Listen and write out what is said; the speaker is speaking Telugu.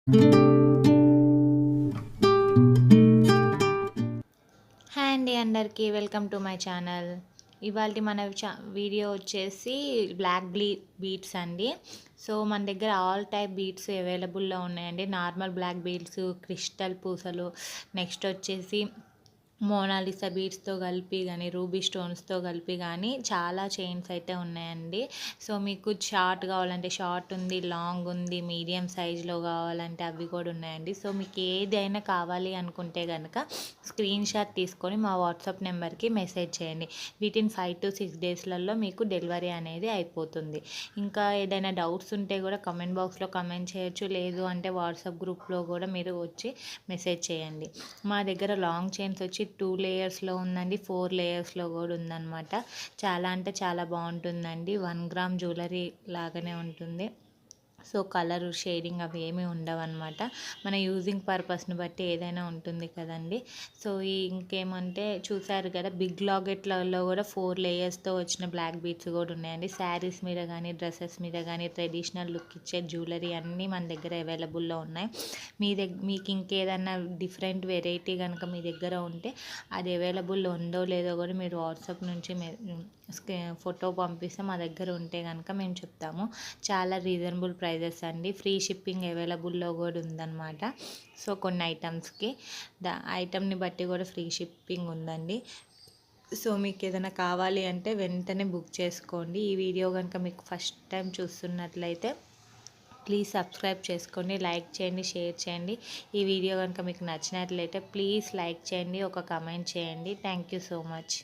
హాయ్ అండి అందరికీ వెల్కమ్ టు మై ఛానల్. ఇవాళ మన వీడియో వచ్చేసి బ్లాక్ బీడ్స్ అండి. సో మన దగ్గర ఆల్ టైప్ బీడ్స్ అవైలబుల్లో ఉన్నాయండి. నార్మల్ బ్లాక్ బీడ్స్, క్రిస్టల్ పూసలు, నెక్స్ట్ వచ్చేసి మోనాలిసా బీడ్స్తో కలిపి కానీ, రూబీ స్టోన్స్తో కలిపి కానీ చాలా చైన్స్ అయితే ఉన్నాయండి. సో మీకు షార్ట్ కావాలంటే షార్ట్ ఉంది, లాంగ్ ఉంది, మీడియం సైజులో కావాలంటే అవి కూడా ఉన్నాయండి. సో మీకు ఏదైనా కావాలి అనుకుంటే కనుక స్క్రీన్ షాట్ తీసుకొని మా వాట్సాప్ నెంబర్కి మెసేజ్ చేయండి. వితిన్ 5 to 6 డేస్లలో మీకు డెలివరీ అనేది అయిపోతుంది. ఇంకా ఏదైనా డౌట్స్ ఉంటే కూడా కమెంట్ బాక్స్లో కమెంట్ చేయొచ్చు, లేదు అంటే వాట్సాప్ గ్రూప్లో కూడా మీరు వచ్చి మెసేజ్ చేయండి. మా దగ్గర లాంగ్ చైన్స్ వచ్చి 2 లేయర్స్లో ఉందండి, 4 లేయర్స్లో కూడా ఉందన్నమాట. చాలా అంటే చాలా బాగుంటుందండి. 1 గ్రామ్ జ్యువెలరీ లాగానే ఉంటుంది. సో కలర్ షేడింగ్ అవి ఏమీ ఉండవన్నమాట. మన యూజింగ్ పర్పస్ని బట్టి ఏదైనా ఉంటుంది కదండి. సో ఇంకేమంటే చూసారు కదా, బిగ్ లాకెట్లలో కూడా 4 లేయర్స్తో వచ్చిన బ్లాక్ బీడ్స్ కూడా ఉన్నాయండి. శారీస్ మీద కానీ, డ్రెస్సెస్ మీద కానీ ట్రెడిషనల్ లుక్ ఇచ్చే జ్యువెలరీ అన్నీ మన దగ్గర అవైలబుల్లో ఉన్నాయి. మీకు ఇంకేదన్నా డిఫరెంట్ వెరైటీ కనుక మీ దగ్గర ఉంటే అది అవైలబుల్లో ఉందో లేదో కూడా మీరు వాట్సాప్ నుంచి ఫోటో పంపిస్తే మా దగ్గర ఉంటే కనుక మేము చెప్తాము. చాలా రీజనబుల్ ప్రైజెస్ అండి. ఫ్రీ షిప్పింగ్ అవైలబుల్లో కూడా ఉందన్నమాట. సో కొన్ని ఐటమ్స్కి ఐటమ్ని బట్టి కూడా ఫ్రీ షిప్పింగ్ ఉందండి. సో మీకు ఏదైనా కావాలి అంటే వెంటనే బుక్ చేసుకోండి. ఈ వీడియో కనుక మీకు ఫస్ట్ టైం చూస్తున్నట్లయితే ప్లీజ్ సబ్స్క్రైబ్ చేసుకోండి, లైక్ చేయండి, షేర్ చేయండి. ఈ వీడియో కనుక మీకు నచ్చినట్లయితే ప్లీజ్ లైక్ చేయండి, ఒక కమెంట్ చేయండి. Thank you so much.